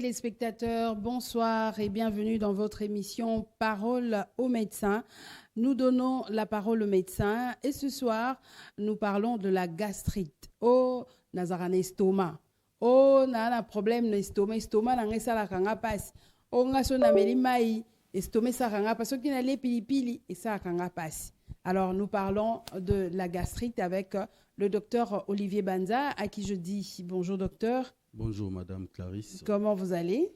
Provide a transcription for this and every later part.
téléspectateurs, bonsoir et bienvenue dans votre émission Parole aux médecins. Nous donnons la parole aux médecins et ce soir, nous parlons de la gastrite. Oh, nazara estomac. Oh, na problème d'estomac. Estomac, na ngesa la kanga passe. Oh, ngaso na meli mai. Estomac, ça kanga passe. Qui n'a les pili et ça kanga passe. Alors, nous parlons de la gastrite avec le docteur Olivier Banza, à qui je dis bonjour docteur. Bonjour Madame Clarisse. Comment vous allez?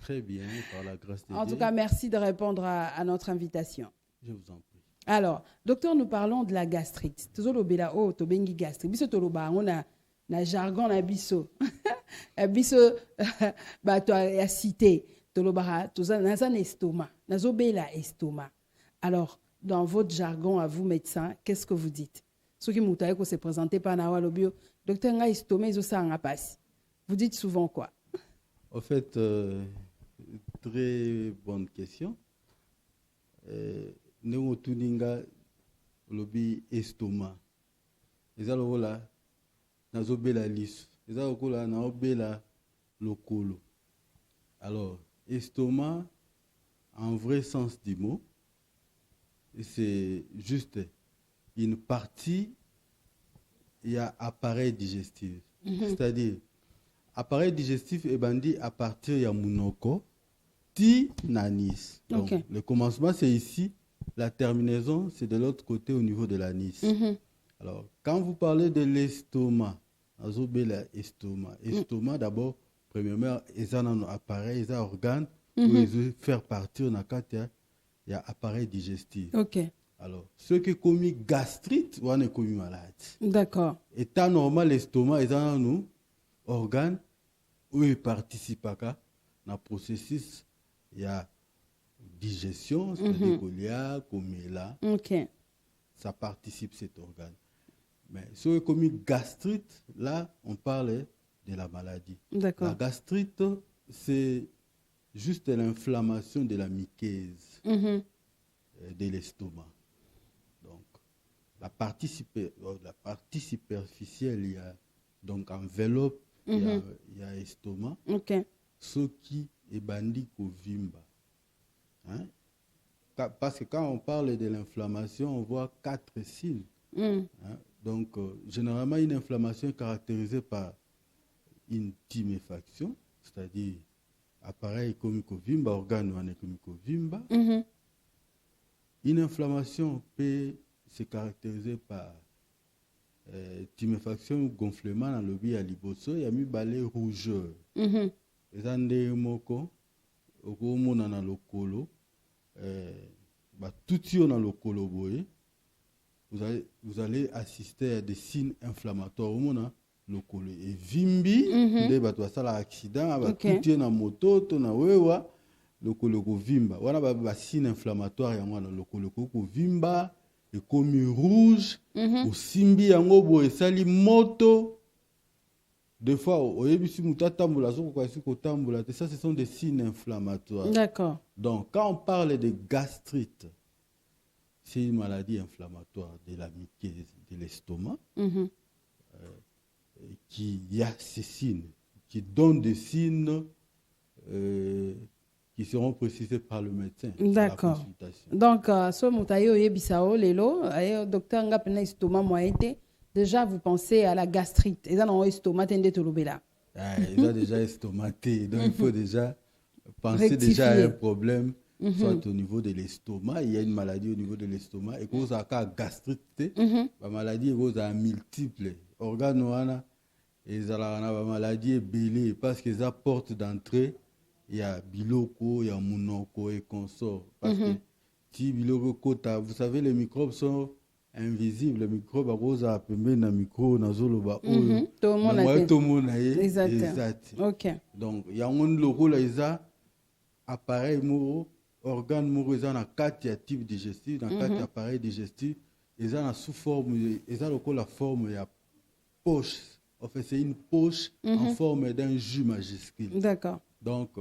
Très bien, par la grâce de Dieu. En tout cas, merci de répondre à notre invitation. Je vous en prie. Alors, docteur, nous parlons de la gastrite. Tozolobela o to bengi gastrite. Biso toloba on a na jargon na biso. Biso ba to a cité toloba toza na estomac. Nazobela estomac. Alors, dans votre jargon à vous médecins, qu'est-ce que vous dites? Ceux qui m'ont se présenté par Nawalobio, docteur nga estomac iso sa nga passe. Vous dites souvent quoi? En fait, très bonne question. Nous tuninga lobi estomac. Ezalo la nazobela liso. Ezalo kola naobela lokolo. Alors, estomac en vrai sens du mot, c'est juste une partie, il y a appareil digestif. C'est-à-dire appareil digestif est bandit à partir de monoko, ti nanis. Donc, le commencement, c'est ici. La terminaison, c'est de l'autre côté au niveau de l'anis. Alors, quand vous parlez de l'estomac, estomac, d'abord, premièrement, il y a un appareil, il y a un organe pour faire partir il y a appareil digestif. Alors, ceux qui ont commis gastrite, ou ont commis malade. D'accord. État normal, l'estomac, il y a un organe où il participe à le processus, il y a digestion, c'est-à-dire qu'il y a comme là, ça participe cet organe. Mais ceux qui ont commis gastrite, là, on parle de la maladie. La gastrite, c'est juste l'inflammation de la muqueuse de l'estomac. Donc, la partie superficielle, il y a donc enveloppe, il y a estomac. Ce qui est bandit au vimba. Hein? Parce que quand on parle de l'inflammation, on voit 4 signes. Hein? Donc, généralement, une inflammation est caractérisée par une tuméfaction, c'est-à-dire appareil comico-vimba, organe comico-vimba. Une inflammation peut se caractériser par tuméfaction ou gonflement dans le biais à liboso, il y a mis balai rougeur. Les andés moko, au moment dans le colo, tout sur dans le colo boy, vous allez assister à des signes inflammatoires au moment le colo et vimbi, des bateaux ça l'accident, tout sur dans moto, to na wewa, le colo ko vimba. Voilà ba signe inflammatoire ya mwana le colo ko vimba. Et comme rouge, au simbi yango bo esali moto. Des fois, au yebisi mutatambola so ko kasi ko tambola, ça ce sont des signes inflammatoires. D'accord. Donc quand on parle de gastrite, c'est une maladie inflammatoire de la muqueuse de l'estomac qui y a ces signes, qui donnent des signes qui seront précisés par le médecin. D'accord. Donc, ce moutayo yebisao lelo, docteur ngapena estomac moité. Déjà, vous pensez à la gastrite. Ils ont un estomac tendé tout le bela. Ils ont déjà estomaqué. Donc, il faut déjà penser déjà à un problème, soit au niveau de l'estomac. Il y a une maladie au niveau de l'estomac. Et quand vous avez la gastrite, la maladie vous a multiple organes. Et la maladie est belée parce qu'ils apportent d'entrée. Il y a biloko, il y a monoko et consort. Parce que si biloko, vous savez, les microbes sont invisibles. Les microbes, à peine na micro, na zoloba, tout le monde a exact. Donc, il y a un logo là, il y a appareil, organe, il y a 4 types digestifs, dans 4 appareils digestifs, il y a sous forme, il y a la forme, il y a poche. En fait, c'est une poche en forme d'un jus majuscule. D'accord. Donc,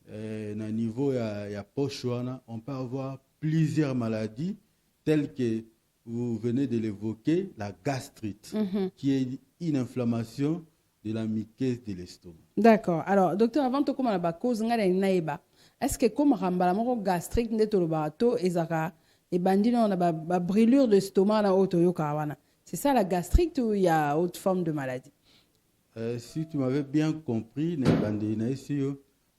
à niveau il y a poche, on peut avoir plusieurs maladies telles que vous venez de l'évoquer, la gastrite, qui est une inflammation de la muqueuse de l'estomac. D'accord. Alors, docteur, avant de commencer la cause, est-ce que comme rambala moko gastrique nde to bato ezaka et bandino on a ba brûlure de l'estomac na auto yokawana. C'est ça la gastrite ou il y a autre forme de maladie? Si tu m'avais bien compris,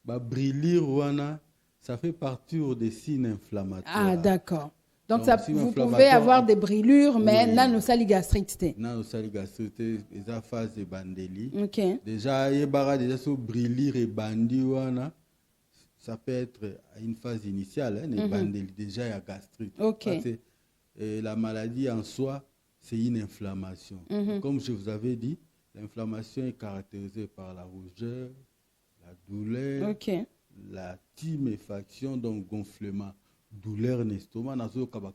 ba brûlure wana, ça fait partie des signes inflammatoires. Ah d'accord. Donc ça, si vous pouvez avoir des brûlures, mais là nous sali gastrite. Nan sali gastrite, eza phase de bandeli. OK. Déjà yebara déjà so brûlure et bandi wana. Ça peut être à une phase initiale, déjà il y a gastrite. Okay. Parce que, la maladie en soi, c'est une inflammation. Comme je vous avais dit, l'inflammation est caractérisée par la rougeur, la douleur, la tuméfaction, donc gonflement, douleur l'estomac,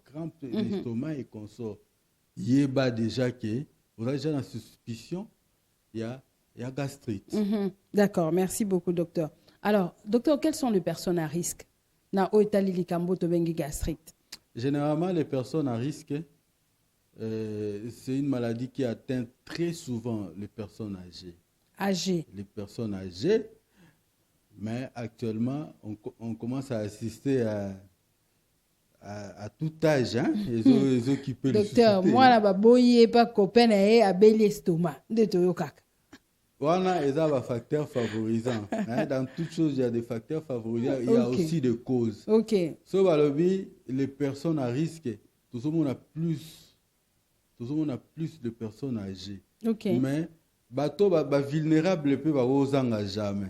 crampe l'estomac et consort. Il y a déjà que, vous avez déjà la suspicion, il y a gastrite. D'accord, merci beaucoup docteur. Alors, docteur, quelles sont les personnes à risque na oitali likambo to bengi gastrite? Généralement, les personnes à risque, c'est une maladie qui atteint très souvent les personnes âgées. Âgées. Les personnes âgées, mais actuellement, on commence à assister à tout âge, hein, les autres qui peuvent docteur, moi, là, ba boye pas copain à bel estomac de toyokak. Voilà, il y a des facteurs favorisants. Dans toutes choses, il y a des facteurs favorisants. Il y a aussi des causes. OK. Sauf les personnes à risque, tout le monde a plus de personnes âgées. OK. Mais bateau vulnérable peut pas aux jamais.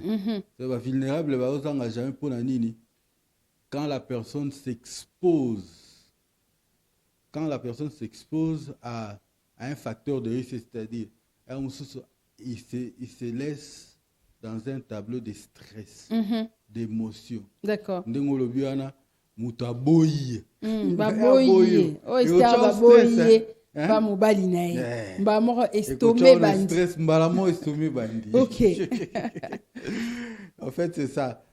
C'est vulnérable aux jamais pour la nini. Quand la personne s'expose à un facteur de risque, c'est-à-dire il se laisse dans un tableau de stress, d'émotion. D'accord. Ndengolobiana mutaboyi. Baboyi. Oh, c'est baboyi. Ba mobali nae. Ba moko estomé bandi. Stress mbalamo estomé bandi. OK. En fait, c'est ça.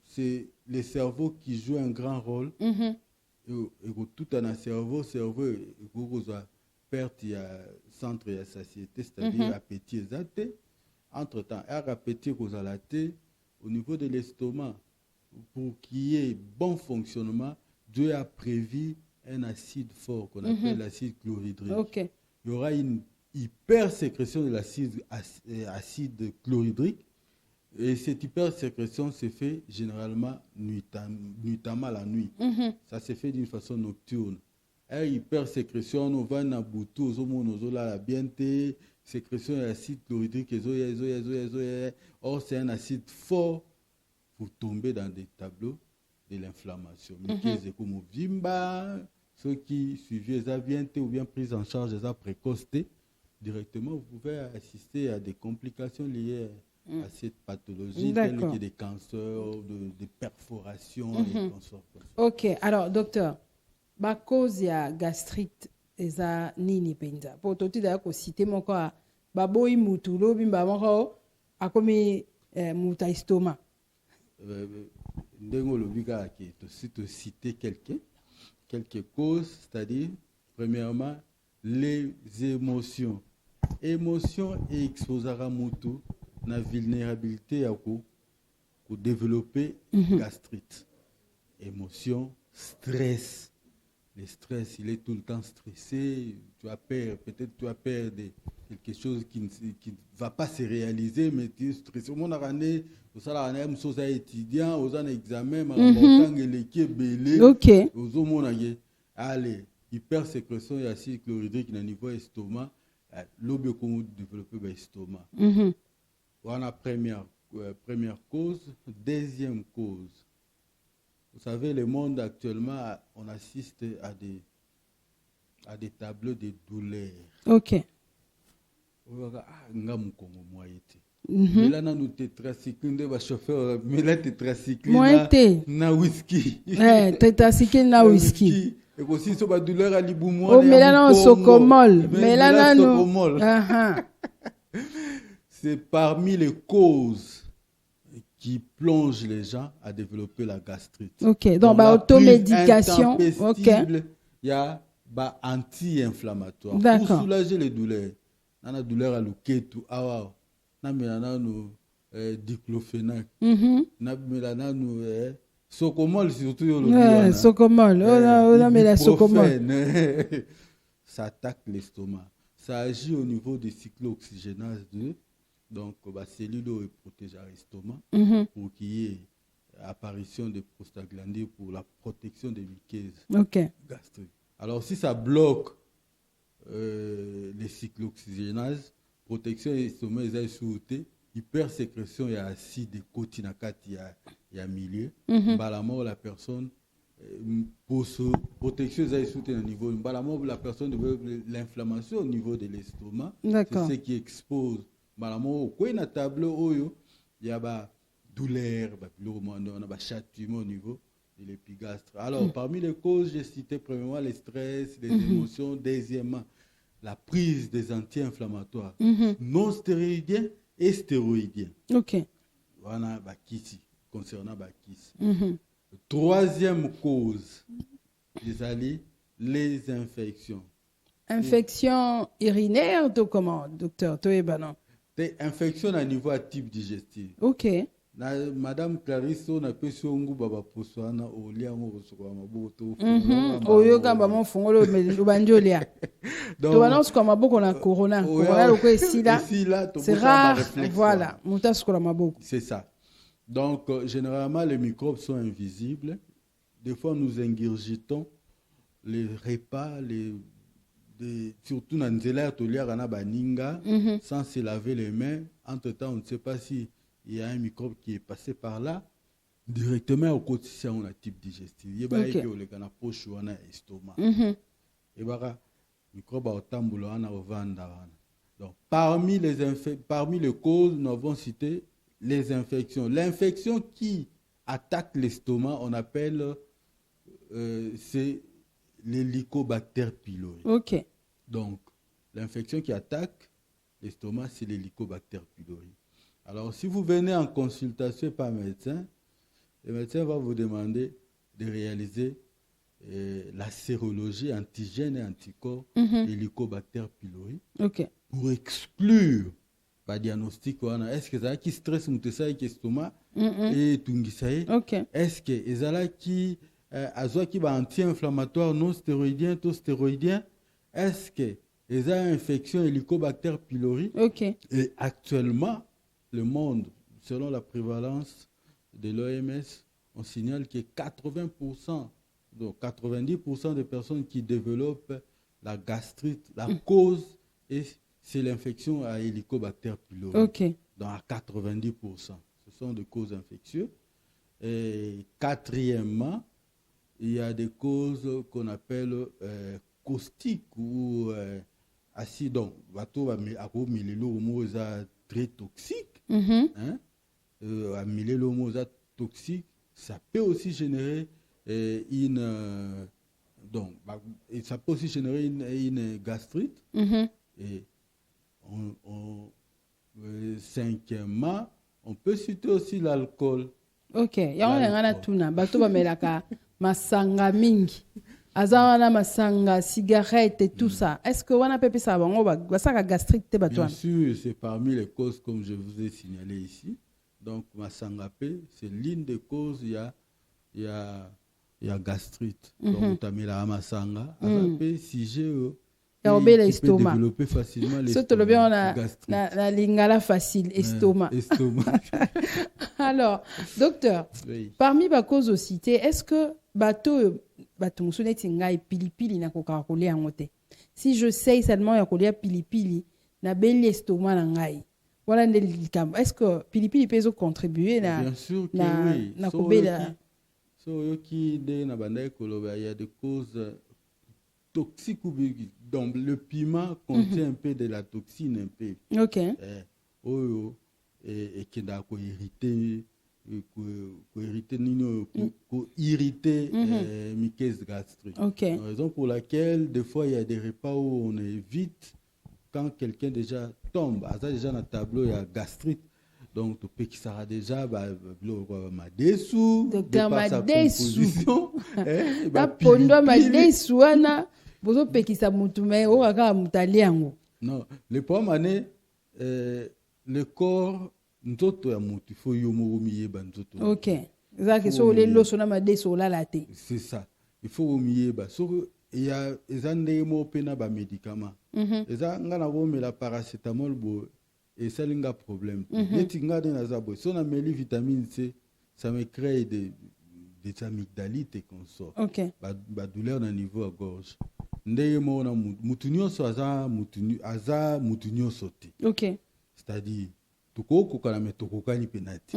C'est le cerveau qui joue un grand rôle. Et tout dans le cerveau, perte, il y a centre de satiété, c'est-à-dire appétit exact. Entre-temps, appétit au niveau de l'estomac, pour qu'il y ait bon fonctionnement, Dieu a prévu un acide fort qu'on appelle l'acide chlorhydrique. Okay. Il y aura une hypersécrétion de l'acide acide chlorhydrique. Et cette hypersécrétion se fait généralement nuitamment la nuit. Ça se fait d'une façon nocturne. Hypersécrétion, on va dans boutou, on la bienté, sécrétion d'acide chlorhydrique, or c'est un acide fort pour tomber dans des tableaux de l'inflammation. Mais comme Vimba, ceux qui suivent les bienté ou bien prise en charge des précocité, directement vous pouvez assister à des complications liées à cette pathologie, telles que des cancers, des perforations et consorts. OK, alors docteur, ba cause ya gastrite eza nini penza po toti da ko citer moko ba boyi mutu lobi ba moko akomi muta estomac. Ndengo lobika ki to citer quelques causes, c'est-à-dire premièrement les émotions. Émotion et exposera mutu na vulnérabilité à développer gastrite. Émotion, stress. Le stress, il est tout le temps stressé. Peut-être tu as peur de quelque chose qui ne va pas se réaliser, mais tu es stressé. Mon année, au salaire, aux étudiants, aux examens, allez, hypersécrétion et acide chlorhydrique au niveau estomac, l'objet qu'on développe l'estomac. Voilà première cause. Deuxième cause. Vous savez, le monde actuellement, on assiste à des tableaux de douleurs. OK. Mais là, nous tétracycline, va chauffeur, mais là, tétracycline, na whisky. Tétracycline, na whisky. Et aussi, sur la douleur à l'iboumois. Oh, mais là, on socomol. Mais là, nous. C'est parmi les causes qui plonge les gens à développer la gastrite. OK, donc automédication. OK. Il y a anti-inflammatoire pour soulager les douleurs. nana douleur à luketu awa na mela nanu diclofenac na mela nanu socomol surtout le socomol on a mela socomol. Ça attaque l'estomac, ça agit au niveau des cyclooxygénase 2, donc la cellule est protégée à l'estomac pour qu'il y ait apparition de prostaglandines pour la protection des muqueuses gastriques. Alors si ça bloque les cyclooxygénases, protection de l'estomac est sous-côté, hypersécrétion et acide de cotinacate il y a milieu, la mort la personne pour protection est sous-côté au niveau, la mort la personne développe l'inflammation au niveau de l'estomac, c'est ce qui expose la mort au coin de tableau, il y a douleur, on a chatouillement au niveau de l'épigastre. Alors, parmi les causes, j'ai cité premièrement les stress, les émotions. Deuxièmement, la prise des anti-inflammatoires non stéroïdiens et stéroïdiens. Voilà, concernant Bakissi. Troisième cause, les infections. Infection urinaire, comment, docteur? Des infections à niveau à type digestif. Madame Clarisse, on a pu sur un goût baba poswana au lia mo sur ma boto. Oyo kamba mo fungolo banjolia. Donc balance comme maboko na corona. Corona le quoi ici là. C'est rare. Voilà, mutas ko la maboko. C'est ça. Donc généralement les microbes sont invisibles. Des fois nous ingurgitons les repas, surtout dans nzela to lia kana baninga sans se laver les mains. Entre-temps, on ne sait pas si il y a un microbe qui est passé par là directement au quotidien on a type digestif. Il y a le poche ou un estomac. Et microbe au tamboula on a au vanda. Donc parmi les causes nous avons cité les infections. L'infection qui attaque l'estomac on appelle c'est l'hélicobacter pylori. Donc l'infection qui attaque l'estomac c'est l'hélicobacter pylori. Alors, si vous venez en consultation par médecin, le médecin va vous demander de réaliser la sérologie antigène et anticorps Helicobacter pylori pour exclure le diagnostic. Est-ce que ça qui stress et l'estomac et tungisaï? Est-ce que ça qui va anti-inflammatoire non stéroïdien, tout stéroïdien? Est-ce que ça a infection Helicobacter pylori? Et actuellement, le monde, selon la prévalence de l'OMS, on signale que 80%, donc 90% des personnes qui développent la gastrite, la cause, c'est l'infection à Helicobacter pylori. Donc à 90%. Ce sont des causes infectieuses. Et quatrièmement, il y a des causes qu'on appelle caustiques ou acides. Donc, très toxique. Toxique, ça peut aussi générer ça peut aussi générer une gastrite. Et cinquièmement, on peut citer aussi l'alcool. Masanga mingi. Azana masanga, cigarette et tout ça. Est-ce que on a pépé ça va gastrite Bien sûr, c'est parmi les causes comme je vous ai signalé ici. Donc masanga P, c'est l'une des causes. Il y a gastrite. Donc tu la masanga, P, si j'ai l'estomac. Développer facilement l'estomac. Surtout le bien on a la lingala facile estomac. Alors, docteur, parmi les causes citées, est-ce que bateau pilipili na kokakolia ngote? Si je sais seulement ya kolia pilipili na beli estomac na ngai. Voilà ndelikam. Est-ce que pilipili peut contribuer na bien sûr que oui. Na kobela il y a des causes toxiques donc le piment contient un peu de la toxine un peu. Et qui n'a pas irrité muqueuse gastrique. La raison pour laquelle des fois il y a des repas où on évite quand quelqu'un déjà tombe, déjà dans le tableau il y a gastrite. Donc tu peux qui sera déjà madessou de par sa composition. Pondo madessou ana bozo pekisa mutume o aka mutali yango. Non, le problème le corps nzoto ya mutu il faut yo moko miyeba nzoto. Ok. Zaki so le lo sona ma de so la laté. C'est ça. Il faut miyeba. So il y a ezande mo pena ba médicament. Eza ngana ko la paracétamol bo et ça linga problème. Neti ngade na zabo. So na meli vitamine C, ça me crée des amygdalites et consorts. Ok. Ba douleur na niveau à gorge. Ndeye mo na mutu nyonso aza mutu nyonso te. Ok. C'est-à-dire tokokoka na metokokani penati.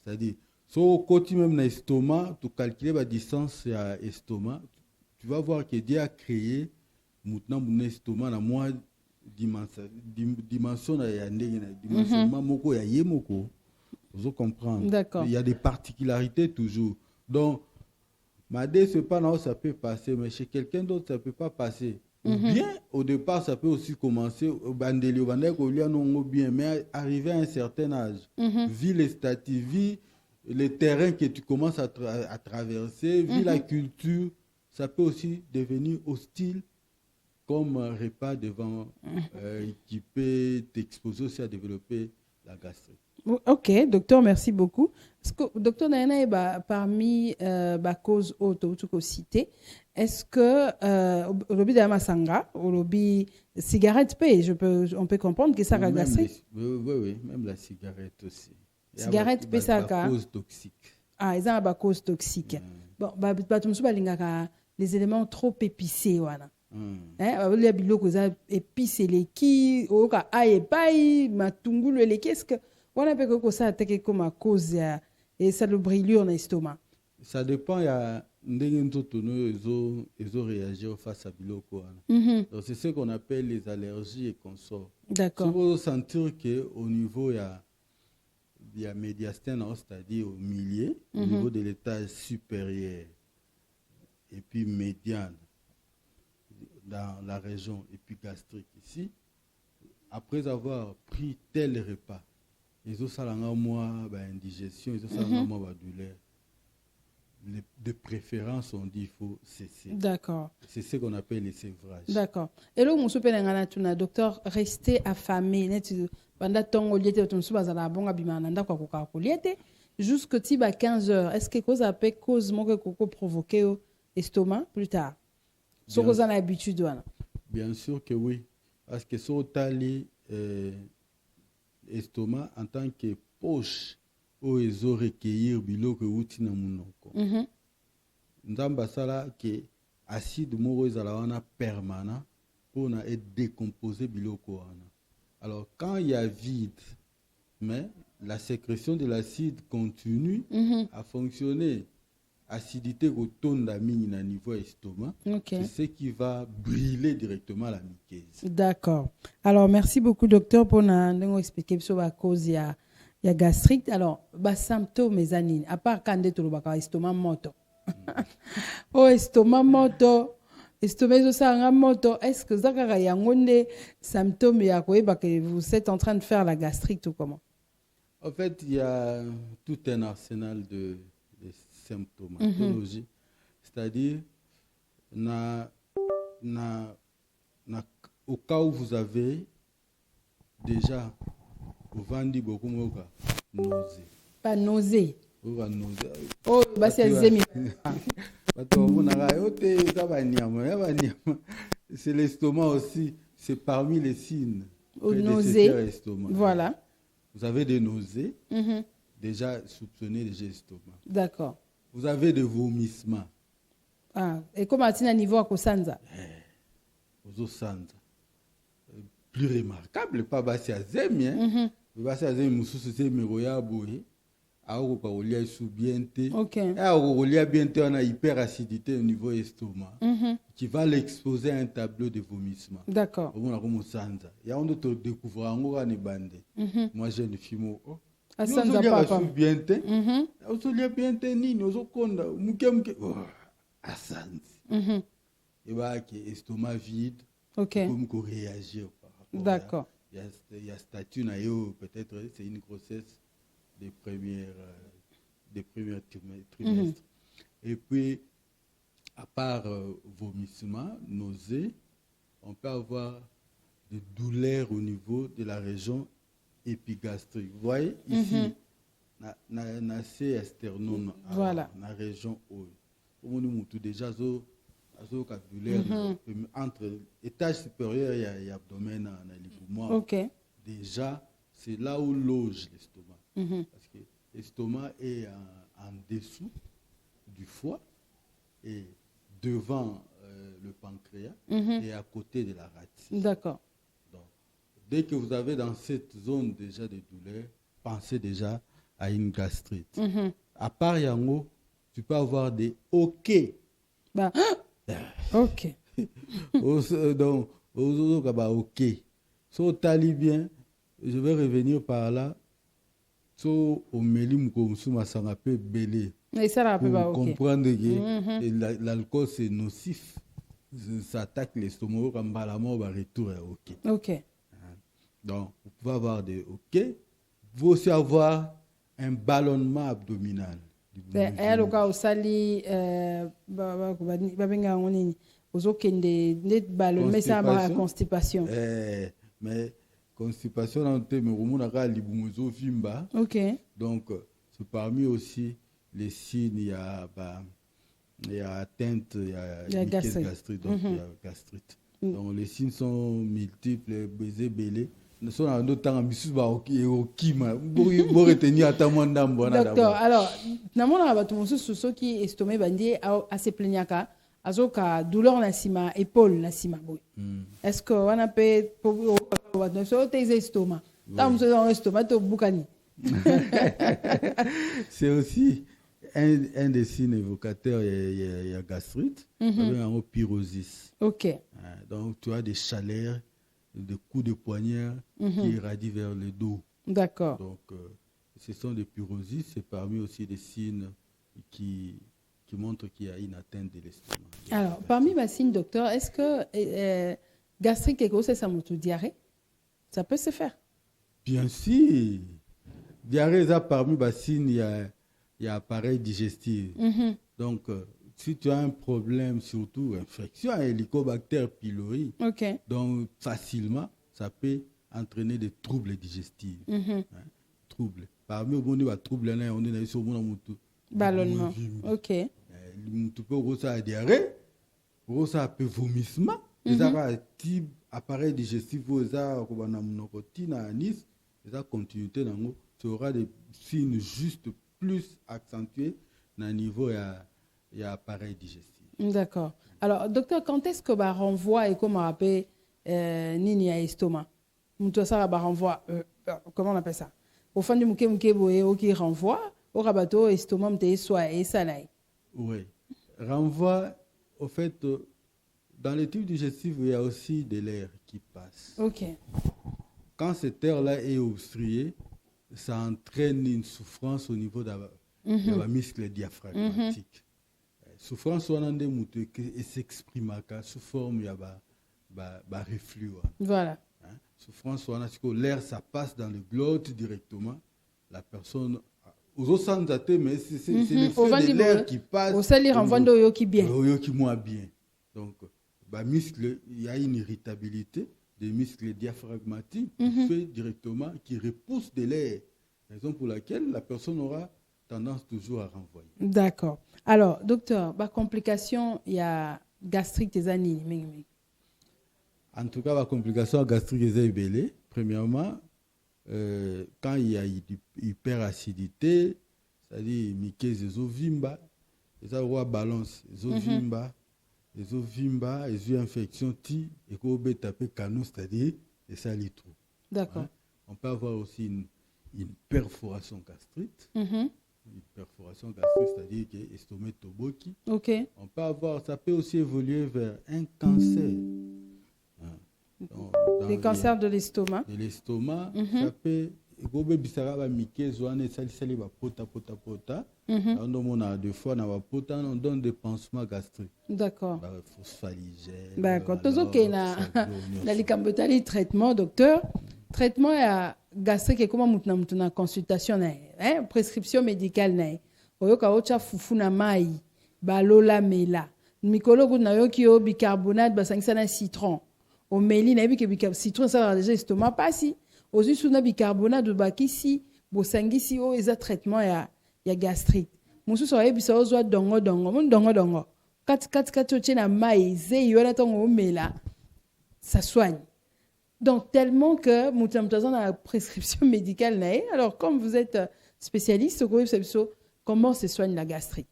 C'est-à-dire so côté même na estomac, tu calculer la distance à estomac, tu vas voir que Dieu a créé maintenant mon estomac na moins dimension na ya ndenge na dimension moko ya yemoko. Vous comprenez? D'accord. Il y a des particularités toujours. Donc Madé, c'est pas là où ça peut passer, mais chez quelqu'un d'autre, ça peut pas passer. Ou bien, au départ, ça peut aussi commencer au bandeli, au bandeli, au lieu non bien, mais arriver à un certain âge, vu les statuts, vu les terrains que tu commences à traverser, vu la culture, ça peut aussi devenir hostile comme un repas devant qui peut t'exposer aussi à développer la gastrite. Ok, docteur, merci beaucoup. Docteur Naina, parmi les causes autocité, est-ce que au lobby de la Masanga, au lobby cigarette, on peut comprendre que ça a gastrite? Oui, même la cigarette aussi. Cigarette, ça a cause toxique. Ah, ils ont une cause toxique. Bon, les éléments trop épicés, voilà. Il y a des épicés, les qui, matungulu, les qu'est-ce que. On a que ça attaque comme à cause et ça le brûlure dans l'estomac. Ça dépend, il y a ils ont réagi face à biloko. Donc c'est ce qu'on appelle les allergies et consorts. D'accord. Il faut sentir qu'au niveau il y a médiastène, c'est-à-dire au milieu, au niveau de l'étage supérieur et puis médiane dans la région épigastrique ici, après avoir pris tel repas, ils ont salanga moi indigestion, ils ont salanga moi douleur. De préférence, on dit il faut cesser. D'accord. C'est ce qu'on appelle les sévrages. D'accord. Et là, monsieur Penengana, docteur, restez affamé. Pendant ton oliette, ton sou bazala bonga bimananda kwa koka koliete jusque tiba 15 heures. Est-ce que cause appelle cause mon que coco provoquer au estomac plus tard? Ce que vous avez l'habitude wana. Bien sûr que oui, parce que so tali estomac en tant que poche où ils ont recueillir biloko uti na munoko. Ndamba sala que acide moko ezala wana permanent pour na être décomposé biloko wana. Alors quand il y a vide, mais la sécrétion de l'acide continue à fonctionner. Acidité retourne la mine à niveau estomac, c'est ce qui va brûler directement la muqueuse. D'accord. Alors, merci beaucoup, docteur, pour nous expliquer sur la cause il y a gastrite. Alors, les symptômes, mes amis, à part quand tu as estomac moto. Oh, estomac moto. Estomac moto. Est-ce que vous avez des symptômes que vous êtes en train de faire la gastrite ou comment? En fait, il y a tout un arsenal de symptomatologie, c'est-à-dire au cas où vous avez déjà vendu beaucoup de nausées. Pas nausée. Nausée. Oh, bah c'est zémi. C'est l'estomac aussi, c'est parmi les signes. Nausées. Voilà. Vous avez des nausées. Déjà soupçonné de estomac. D'accord. Vous avez des vomissements. Ah, et comment à niveau à Kosanza? Aux Sanza. Plus remarquable, pas basé à Zemi, hein. Basé à Zemi, Moussou, c'est Meroya Boué. Alors, on y a sous-bienté. Ok. Alors, on y a bientôt une hyperacidité au niveau estomac qui va l'exposer à un tableau de vomissement. D'accord. On a comme Sanza. Il y a un autre découvert, on a une bande. Moi, j'ai une fille. Asanza papa. Bienté. Osolia bienté nini ozokonda muke asanzi. Et bah que estomac vide. Comme qu'on réagir par rapport. D'accord. Il y a statut na yo peut-être c'est une grossesse des premiers trimestres. Et puis à part vomissement, nausée, on peut avoir de douleurs au niveau de la région épigastrique. Vous voyez ici, na C esternum, voilà, la région haute. Comme nous tout déjà ka douleur entre étage supérieur et abdomen na lipoumoi. Ok. Déjà, c'est là où loge l'estomac. Parce que l'estomac est en dessous du foie et devant le pancréas et à côté de la rate. D'accord. Donc, dès que vous avez dans cette zone déjà des douleurs, pensez déjà à une gastrite. À part yango, tu peux avoir des OK. Bah, ok. Donc, OK. So tali bien, je vais revenir par là. So au melim comme sous sanga peu belé. Et ça là Pour bah, ok. comprendre que l'alcool c'est nocif. Ça attaque l'estomac comme la mort va retour OK. Ok. Donc, vous pouvez avoir des OK. Vous pouvez aussi avoir un ballonnement abdominal. Et le cas où sali babenga ngonini ozokende net ballon mais ça ma constipation. Mais constipation dans le thème rumuna libumuzo vimba. OK. Donc c'est parmi aussi les signes il y a atteinte il y a gastrite donc il y a gastrite. Donc les signes sont multiples, baiser belé. Docteur, alors, namona ba tumosu suso ki estomé bandi assez plaignaka azoka douleur na sima épaule na sima boy. Est-ce que on appelle pour so tes estomac. Tam so dans estomac to bukani. C'est aussi un des signes évocateurs, il y a gastrite, il y a pyrosis. OK. Donc tu as des chaleurs, des coups de poignard qui irradient vers le dos. D'accord. Donc, ce sont des pyrosis, c'est parmi aussi des signes qui montrent qu'il y a une atteinte de l'estomac. Alors, parmi les signes, docteur, est-ce que gastrique et c'est ça moto diarrhée? Ça peut se faire? Bien sûr. Diarrhée, ça, parmi les signes, il y a appareil digestif. Donc, si tu as un problème, surtout infection à Helicobacter pylori, donc facilement, ça peut entraîner des troubles digestifs. Troubles. Parmi les troubles, on est sur mon ballonnement. OK. Tu peux avoir la diarrhée, un peu vomissement, un type appareil digestif, ça continuité, tu auras des signes juste plus accentués dans le niveau il y a appareil digestif. D'accord. Alors, docteur, quand est-ce que bah renvoie et comment on appelle nini à estomac? Renvoie, comment on appelle ça? Au fond du mouké boé qui renvoie au rabato estomac m'te soit et ça là. Oui. Renvoie au fait dans les tubes digestifs il y a aussi de l'air qui passe. OK. Quand cet air-là est obstrué, ça entraîne une souffrance au niveau de la muscle diaphragmatique. Souffrance et s'exprime sous forme de reflux. Voilà. Souffrance l'air ça passe dans le glotte directement. La personne aux autres mais c'est le fait de l'air qui passe. Au salir en vando yo qui bien. Yo qui moins bien. Donc muscle il y a une irritabilité des muscles diaphragmatiques qui fait directement qui repousse de l'air. Raison pour laquelle la personne aura tendance toujours à renvoyer. D'accord. Alors, docteur, la complication, il y a gastrique des années. En tout cas, la complication gastrique des années, premièrement, quand il y a hyperacidité, c'est-à-dire Mickey Zezovimba, les a balance, Zovimba, les ovimba, les infections ti, et qu'on peut taper canon, c'est-à-dire et ça les trous. D'accord. On peut avoir aussi une perforation gastrique. Une perforation gastrique, c'est-à-dire que l'estomac toboki. OK. On peut avoir, ça peut aussi évoluer vers un cancer. Les cancers de l'estomac. De l'estomac, ça peut. Gobe bisara mike zoane sali ba pota. On a deux fois na pota on donne des pansements gastriques. D'accord. Phosphaligène. D'accord. Tout OK na likambotali traitement docteur. Traitement ya gastrique comment mutuna consultation na prescription médicale na. Oyoka ocha fufu na mai balola mela. Mikolo na yo ki o bicarbonate basangisa na citron. Omélie, na bi citron ça déjà estomac passi. Ozu suna bicarbonate de bakisi, bosangisi o eza traitement ya gastrite. Musu so yebisa ozwa dongo dongo. Kat na mai ze yona tongo omela. Ça soigne. Donc tellement que mutamtazan a prescription médicale nae. Alors comme vous êtes spécialiste, comment se soigne la gastrite?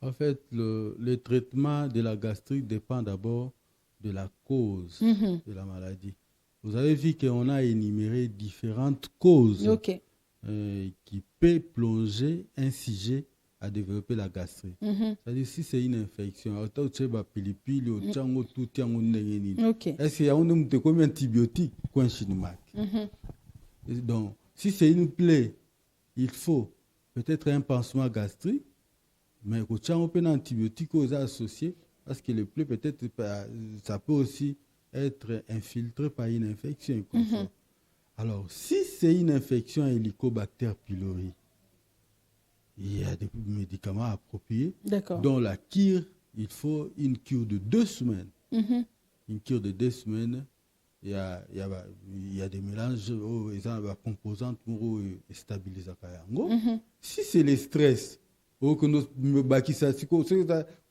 En fait, le traitement de la gastrite dépend d'abord de la cause de la maladie. Vous avez vu qu'on a énuméré différentes causes qui peuvent plonger un sujet à développer la gastrite. C'est-à-dire si c'est une infection, est-ce qu'il y a un antibiotique? Donc, si c'est une plaie, il faut peut-être un pansement gastrique, mais quand on a un antibiotique aux associés, parce que les plaies, peut-être, ça peut aussi être infiltré par une infection. Alors, si c'est une infection à Helicobacter pylori, il y a des médicaments appropriés, dont la cure, il faut une cure de 2 semaines. Une cure de 2 semaines, il y a des mélanges, des composantes pour stabiliser. Si c'est le stress, que nous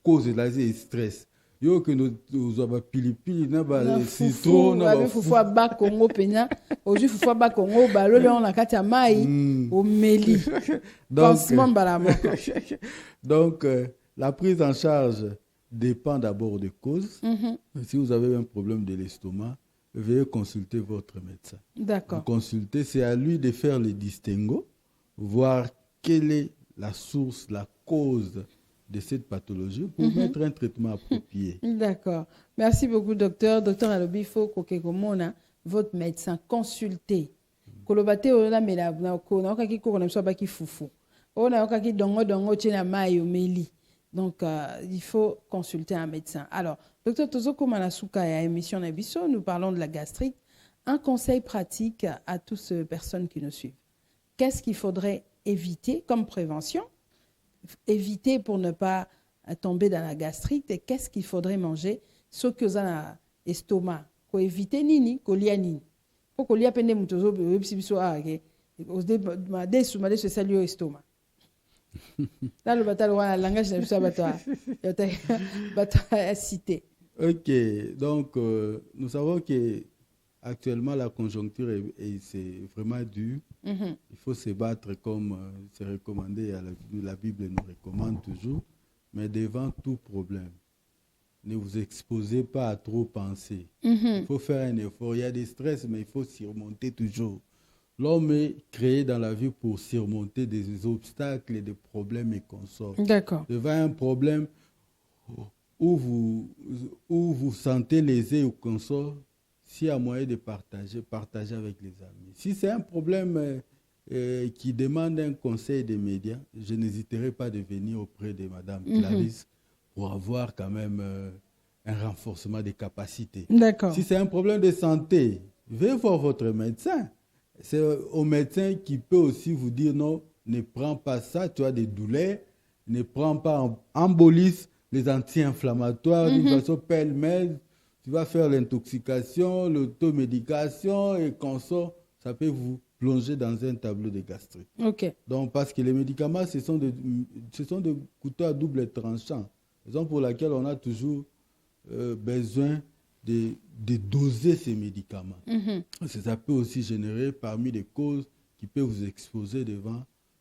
cause de stress, yo que nous avons pili na ba citron na ba fufu ba Congo pena oju fufu ba Congo ba lo on la kati ya mai o meli donc la prise en charge dépend d'abord des causes. Si vous avez un problème de l'estomac, veuillez consulter votre médecin. D'accord. Consulter, c'est à lui de faire le distinguo, voir quelle est la source, la cause de cette pathologie pour mettre un traitement approprié. D'accord. Merci beaucoup, docteur. Docteur Alobi, faut que votre médecin consulter. Kolobate ona mela na ko na okaki ko na so ba ki fufu. Ona okaki dongo tena mai omeli. Donc il faut consulter un médecin. Alors, docteur Tozoko Manasuka ya émission na biso, nous parlons de la gastrite. Un conseil pratique à toutes ces personnes qui nous suivent. Qu'est-ce qu'il faudrait éviter comme prévention? Éviter pour ne pas tomber dans la gastrite, et qu'est-ce qu'il faudrait manger ce que vous avez l'estomac pour éviter nini kolia nini pour kolia pende mutozo biso ake ma desu sali au estomac là le bataille la langage de ça bata cité. OK, donc nous savons que actuellement la conjoncture c'est vraiment dur. Il faut se battre comme c'est recommandé, la Bible nous recommande toujours, mais devant tout problème, ne vous exposez pas à trop penser. Il faut faire un effort. Il y a des stress, mais il faut surmonter toujours. L'homme est créé dans la vie pour surmonter des obstacles et des problèmes et consorts. D'accord. Devant un problème où vous sentez lésé ou consort, s'il y a moyen de partager avec les amis. Si c'est un problème qui demande un conseil des médias, je n'hésiterai pas de venir auprès de Madame Clarisse pour avoir quand même un renforcement des capacités. D'accord. Si c'est un problème de santé, veuillez voir votre médecin. C'est au médecin qui peut aussi vous dire non, ne prends pas ça, tu as des douleurs, ne prends pas embolis, les anti-inflammatoires, d'une façon pêle-mêle. Tu vas faire l'intoxication, l'automédication et consort, ça peut vous plonger dans un tableau de gastrite. OK. Donc, parce que les médicaments, ce sont des couteaux à double tranchant. Raison pour laquelle on a toujours besoin de doser ces médicaments. Ça peut aussi générer parmi les causes qui peuvent vous exposer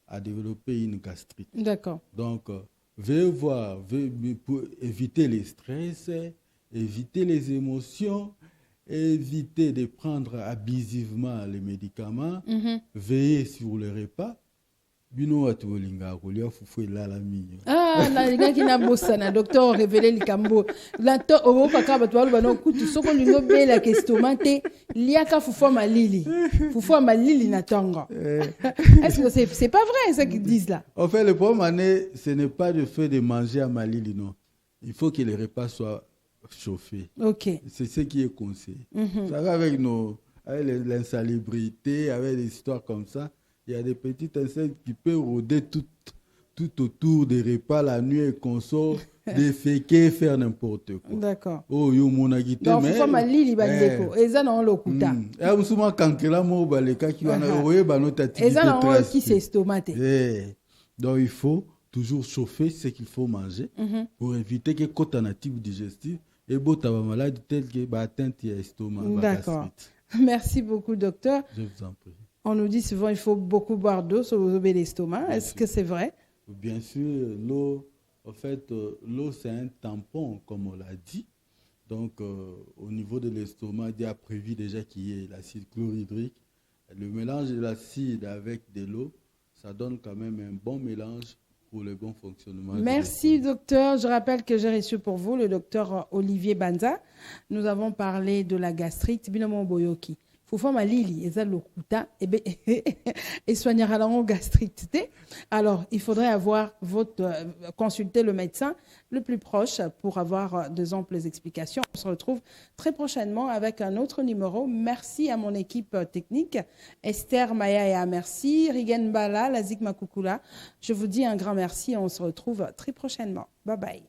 à développer une gastrite. D'accord. Donc, veuillez voir, pour éviter les stress, éviter les émotions, éviter de prendre abusivement les médicaments, veiller sur le repas. Ah, la qui n'a bossa na docteur révélé le cambo. La to o paka ba to ba no kutu soko lingo be la kestomate liaka fufo malili. Fufo malili na tongo. Est-ce que c'est pas vrai ça qu'ils disent là? En fait, le problème ce n'est pas le fait de manger à malili, non. Il faut que les repas soient chauffés. OK. C'est ce qui est conseillé. Ça va avec l'insalubrité, avec des histoires comme ça. Il y a des petits insectes qui peuvent rôder tout tout autour des repas la nuit et qu'on sort, déféquer, faire n'importe quoi. D'accord. Oh, yo, mon agité, Donc, mais... il faut malili bandeko. Eza na lokuta. Souvent, quand il a mot, les cas qui vont envoyer, notre activité. Eza na qui s'estomate. Donc, il faut toujours chauffer ce qu'il faut manger pour éviter que côté un type digestif et beau tabac maladie telle que atteinte à l'estomac. D'accord. Merci beaucoup, docteur. Je vous en prie. On nous dit souvent qu'il faut beaucoup boire d'eau sur l'estomac. Est-ce que c'est vrai? Bien sûr, l'eau, en fait, l'eau c'est un tampon, comme on l'a dit. Donc, au niveau de l'estomac, il y a prévu déjà qu'il y ait l'acide chlorhydrique. Le mélange de l'acide avec de l'eau, ça donne quand même un bon mélange pour le bon fonctionnement. Merci, docteur. Je rappelle que j'ai reçu pour vous le docteur Olivier Banza. Nous avons parlé de la gastrite. Binomo Boyoki. Foufou malili, eza lokuta, et soignera la gastrite. Alors, il faudrait consulter le médecin le plus proche pour avoir de amples explications. On se retrouve très prochainement avec un autre numéro. Merci à mon équipe technique, Esther Maya, merci, Rigen Bala, Lazik Makukula. Je vous dis un grand merci et on se retrouve très prochainement. Bye bye.